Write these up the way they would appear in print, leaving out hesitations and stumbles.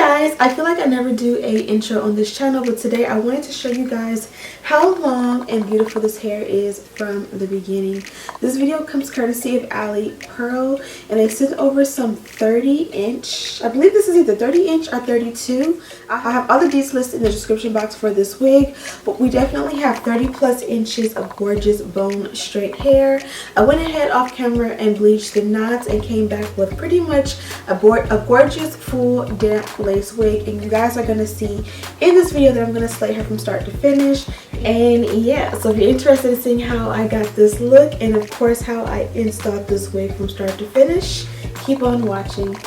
guys, I feel like I never do a intro on this channel, but today I wanted to show you guys how long and beautiful this hair is from the beginning. This video comes courtesy of Ali Pearl, and they sent over some 30-inch, I believe this is either 30-inch or 32. I have all the deets listed in the description box for this wig, but we definitely have 30+ inches of gorgeous bone straight hair. I went ahead off camera and bleached the knots and came back with pretty much a gorgeous full damp lace wig, and you guys are going to see in this video that I'm going to slay her from start to finish. And yeah, so if you're interested in seeing how I got this look and of course how I installed this wig from start to finish, keep on watching.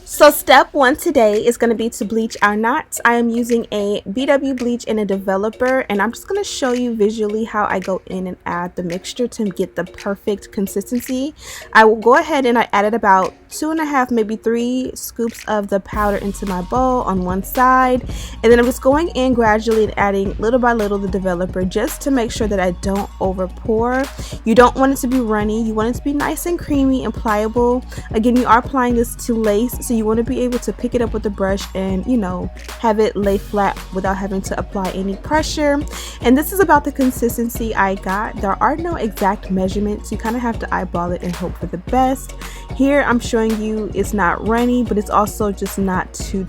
So step one today is going to be to bleach our knots. I am using a BW bleach in a developer, and I'm just going to show you visually how I go in and add the mixture to get the perfect consistency. I will go ahead and I added about 2.5, maybe 3 scoops of the powder into my bowl on one side, and then I'm just going in gradually and adding little by little the developer just to make sure that I don't over pour. You don't want it to be runny, you want it to be nice and creamy and pliable. Again, you are applying this to lace, so you want to be able to pick it up with the brush and, you know, have it lay flat without having to apply any pressure. And this is about the consistency I got. There are no exact measurements, you kind of have to eyeball it and hope for the best. Here I'm showing you it's not runny, but it's also just not too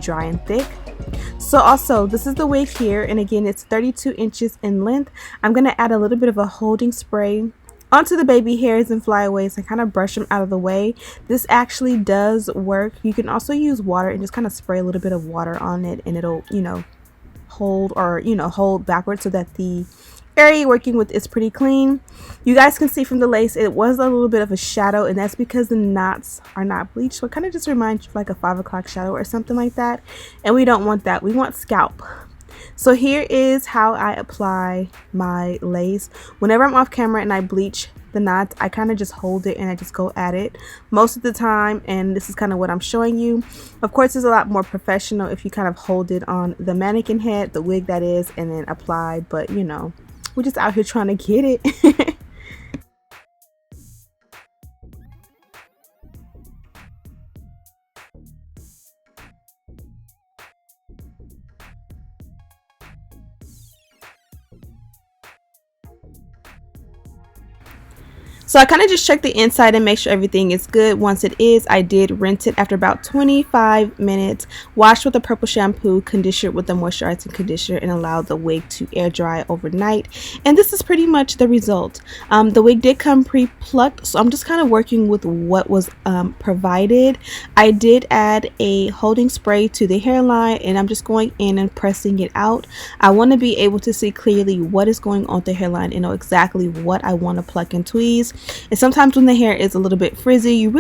dry and thick. So also, this is the wig here, and again it's 32 inches in length. I'm going to add a little bit of a holding spray onto the baby hairs and flyaways and kind of brush them out of the way. This actually does work. You can also use water and just kind of spray a little bit of water on it, and it'll, you know, hold, or, you know, hold backwards so that the area you're working with is pretty clean. You guys can see from the lace it was a little bit of a shadow, and that's because the knots are not bleached, so it kind of just reminds you of like a 5 o'clock shadow or something like that, and we don't want that. We want scalp. So here is how I apply my lace. Whenever I'm off camera and I bleach the knots, I kind of just hold it and I just go at it most of the time, and this is kind of what I'm showing you. Of course, it's a lot more professional if you kind of hold it on the mannequin head, the wig that is, and then apply, but you know, we're just out here trying to get it. So I kind of just check the inside and make sure everything is good. Once it is, I did rinse it after about 25 minutes, washed with a purple shampoo, conditioned with the moisturizing conditioner, and allowed the wig to air dry overnight. And this is pretty much the result. The wig did come pre-plucked, so I'm just kind of working with what was provided. I did add a holding spray to the hairline, and I'm just going in and pressing it out. I want to be able to see clearly what is going on with the hairline and know exactly what I want to pluck and tweeze. And sometimes when the hair is a little bit frizzy, you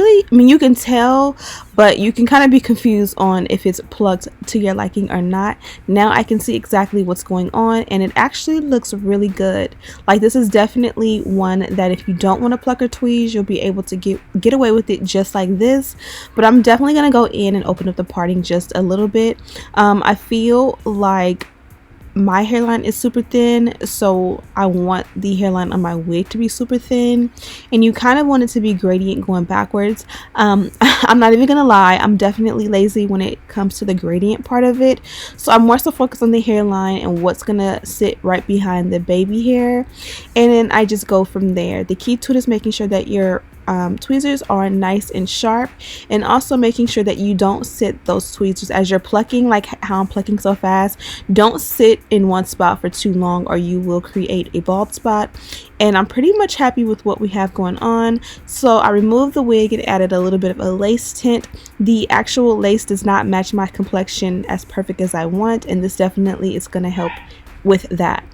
can tell, but you can kind of be confused on if it's plucked to your liking or not. Now I can see exactly what's going on, and it actually looks really good. Like, this is definitely one that if you don't want to pluck or tweeze, you'll be able to get away with it just like this. But I'm definitely going to go in and open up the parting just a little bit. I feel like my hairline is super thin, so I want the hairline on my wig to be super thin, and you kind of want it to be gradient going backwards. I'm not even gonna lie, I'm definitely lazy when it comes to the gradient part of it, so I'm more so focused on the hairline and what's gonna sit right behind the baby hair, and then I just go from there. The key to it is making sure that your tweezers are nice and sharp, and also making sure that you don't sit those tweezers as you're plucking, like how I'm plucking so fast. Don't sit in one spot for too long or you will create a bald spot. And I'm pretty much happy with what we have going on. So I removed the wig and added a little bit of a lace tint. The actual lace does not match my complexion as perfect as I want, and this definitely is going to help with that.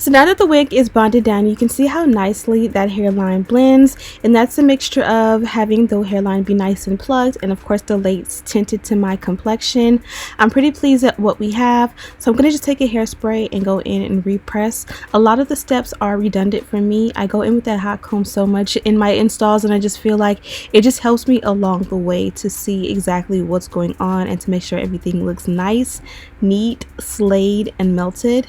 So now that the wig is bonded down, you can see how nicely that hairline blends, and that's a mixture of having the hairline be nice and plugged and of course the lace tinted to my complexion. I'm pretty pleased at what we have, so I'm going to just take a hairspray and go in and repress. A lot of the steps are redundant for me. I go in with that hot comb so much in my installs, and I just feel like it just helps me along the way to see exactly what's going on and to make sure everything looks nice, neat, slayed, and melted.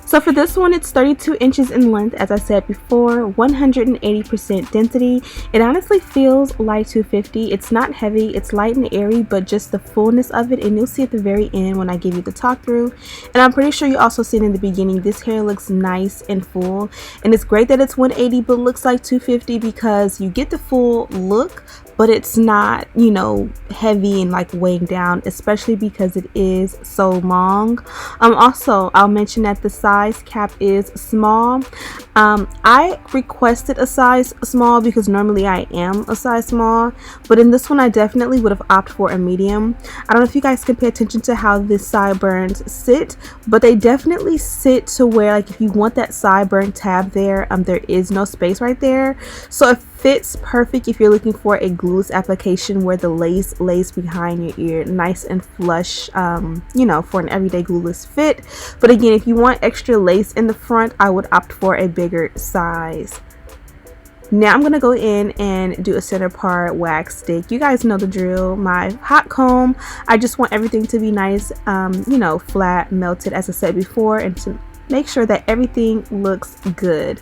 So for this one, it's 32 inches in length, as I said before, 180% density. It honestly feels like 250. It's not heavy, it's light and airy, but just the fullness of it, and you'll see at the very end when I give you the talk through. And I'm pretty sure you also see it in the beginning, this hair looks nice and full, and it's great that it's 180 but looks like 250 because you get the full look, but it's not, you know, heavy and like weighing down, especially because it is so long. Also, I'll mention that the size cap is small. I requested a size small because normally I am a size small, but in this one I definitely would have opted for a medium. I don't know if you guys can pay attention to how the sideburns sit, but they definitely sit to where, like, if you want that sideburn tab there, there is no space right there, so it fits perfect if you're looking for a glueless application where the lace lays behind your ear nice and flush, you know, for an everyday glueless fit. But again, if you want extra lace in the front, I would opt for a bigger size. Now I'm going to go in and do a center part wax stick. You guys know the drill. My hot comb, I just want everything to be nice, you know, flat, melted, as I said before, and to make sure that everything looks good.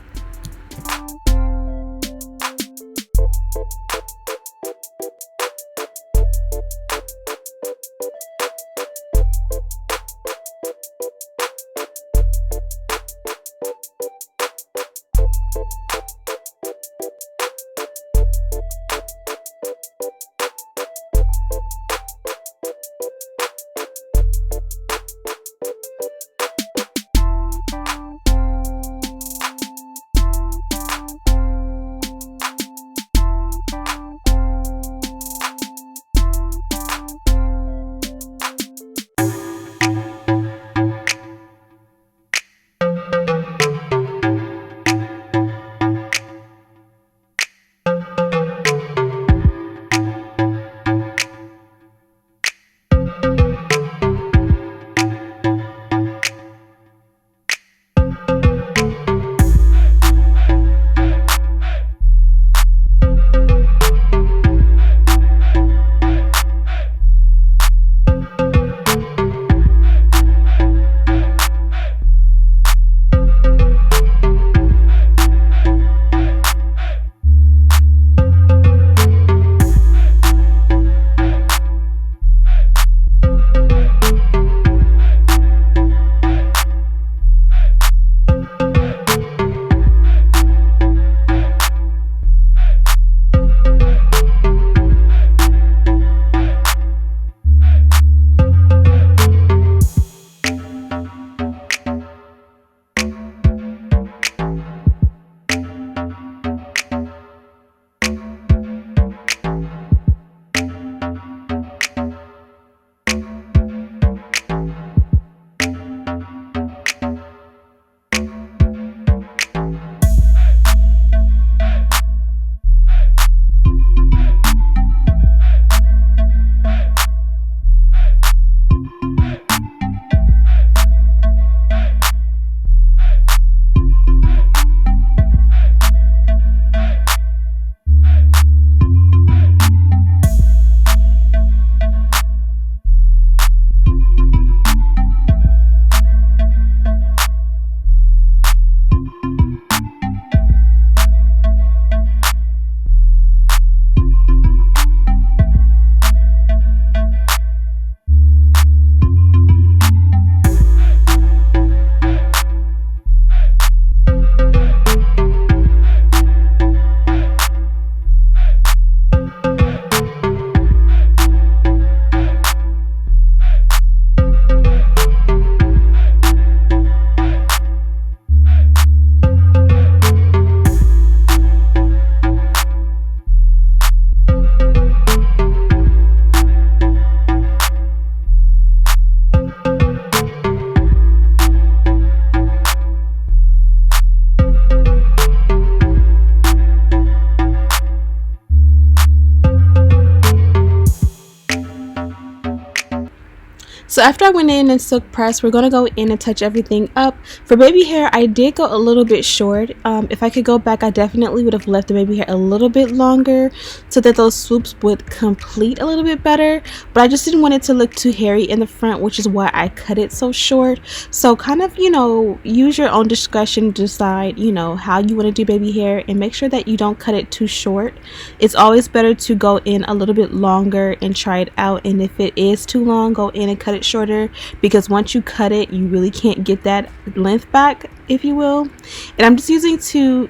So after I went in and silk press, we're going to go in and touch everything up. For baby hair, I did go a little bit short. If I could go back, I definitely would have left the baby hair a little bit longer so that those swoops would complete a little bit better. But I just didn't want it to look too hairy in the front, which is why I cut it so short. So kind of, use your own discretion to decide, how you want to do baby hair, and make sure that you don't cut it too short. It's always better to go in a little bit longer and try it out. And if it is too long, go in and cut it shorter, because once you cut it, you really can't get that length back, if you will. And I'm just using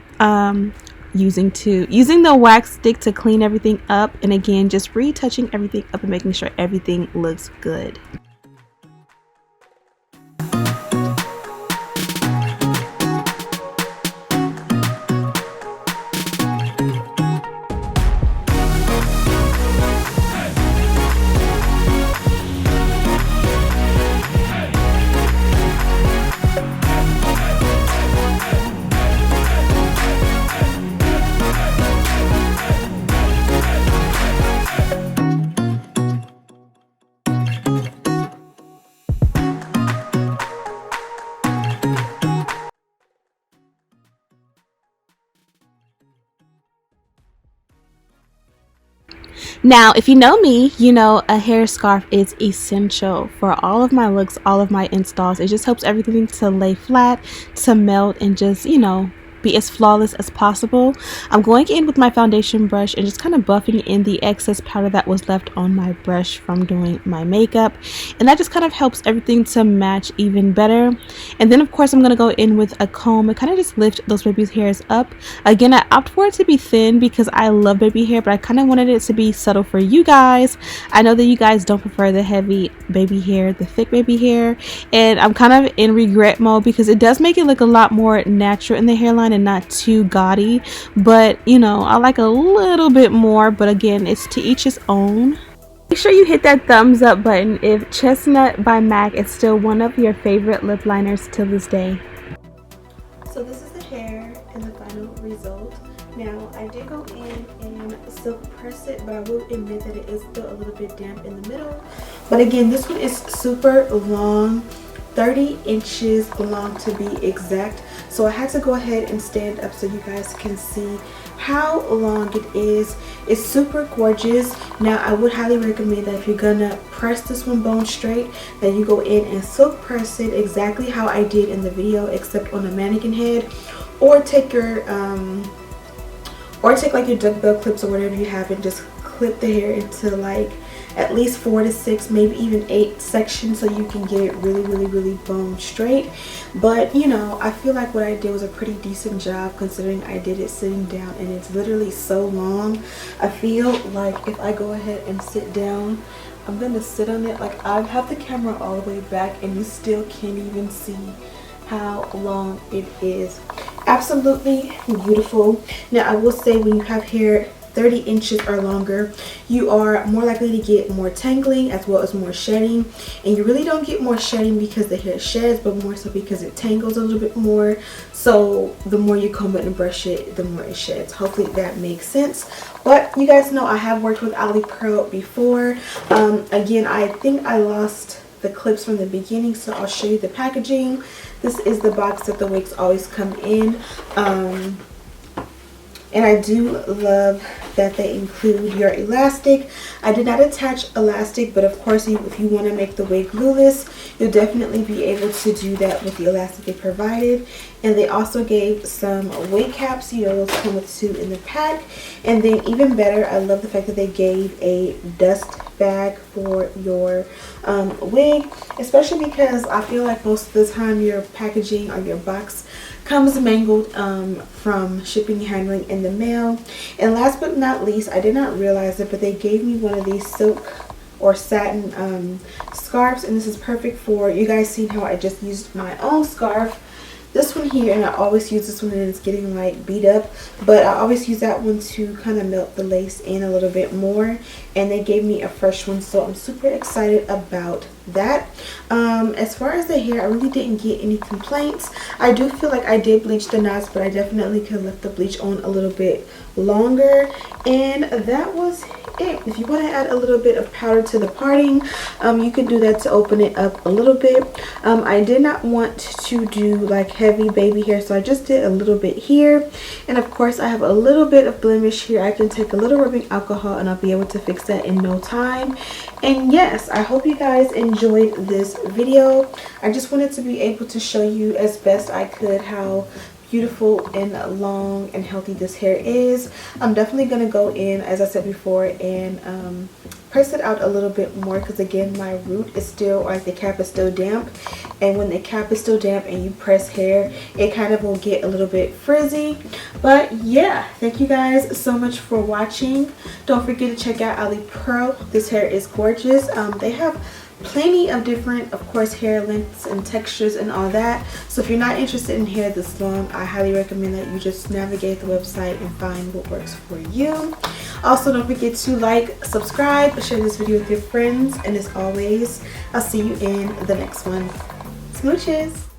the wax stick to clean everything up, and again, just retouching everything up and making sure everything looks good. Now, if you know me, you know a hair scarf is essential for all of my looks, all of my installs. It just helps everything to lay flat, to melt, and just, be as flawless as possible. I'm going in with my foundation brush and just kind of buffing in the excess powder that was left on my brush from doing my makeup, and that just kind of helps everything to match even better. And then of course I'm going to go in with a comb and kind of just lift those baby's hairs up. Again, I opt for it to be thin because I love baby hair, but I kind of wanted it to be subtle for you guys. I know that you guys don't prefer the heavy baby hair, the thick baby hair, and I'm kind of in regret mode because it does make it look a lot more natural in the hairline and not too gaudy. But I like a little bit more, but again, it's to each his own. Make sure you hit that thumbs up button if Chestnut by MAC is still one of your favorite lip liners till this day. So this is the hair and the final result. Now, I did go in and silk press it, but I will admit that it is still a little bit damp in the middle. But again, this one is super long, 30 inches long to be exact. So I had to go ahead and stand up so you guys can see how long it is. It's super gorgeous. Now, I would highly recommend that if you're gonna press this one bone straight, that you go in and silk press it exactly how I did in the video, except on a mannequin head, or take your like your duckbill clips or whatever you have and just clip the hair into like at least 4 to 6, maybe even 8 sections, so you can get it really bone straight. But I feel like what I did was a pretty decent job considering I did it sitting down, and it's literally so long. I feel like if I go ahead and sit down, I'm gonna sit on it, like I have the camera all the way back and you still can't even see how long it is. Absolutely beautiful. Now, I will say, when you have hair 30 inches or longer, you are more likely to get more tangling as well as more shedding. And you really don't get more shedding because the hair sheds, but more so because it tangles a little bit more. So the more you comb it and brush it, the more it sheds. Hopefully that makes sense. But you guys know I have worked with Aliexpress before. Again, I think I lost the clips from the beginning, so I'll show you the packaging. This is the box that the wigs always come in. And I do love that they include your elastic. I did not attach elastic, but of course if you want to make the wig glueless, you'll definitely be able to do that with the elastic they provided. And they also gave some wig caps. Those come with 2 in the pack. And then even better, I love the fact that they gave a dust bag for your wig, especially because I feel like most of the time your packaging or your box comes mangled from shipping and handling in the mail. And last but not least, I did not realize it, but they gave me one of these silk or satin scarves, and this is perfect for you guys. Seen how I just used my own scarf this one here, and I always use this one and it's getting like beat up, but I always use that one to kind of melt the lace in a little bit more, and they gave me a fresh one, so I'm super excited about that. As far as the hair, I really didn't get any complaints. I do feel like I did bleach the knots, but I definitely could have left the bleach on a little bit longer, and that was it. If you want to add a little bit of powder to the parting, you can do that to open it up a little bit. I did not want to do like heavy baby hair, so I just did a little bit here, and of course I have a little bit of blemish here. I can take a little rubbing alcohol and I'll be able to fix that in no time. And yes, I hope you guys enjoyed this video. I just wanted to be able to show you as best I could how beautiful and long and healthy this hair is. I'm definitely going to go in, as I said before, and press it out a little bit more, because again, my root is still, like the cap is still damp, and when the cap is still damp and you press hair, it kind of will get a little bit frizzy. But yeah, thank you guys so much for watching. Don't forget to check out Aliexpress. This hair is gorgeous. They have plenty of different, of course, hair lengths and textures and all that. So if you're not interested in hair this long, I highly recommend that you just navigate the website and find what works for you. Also, don't forget to like, subscribe, share this video with your friends, and as always, I'll see you in the next one. Smooches!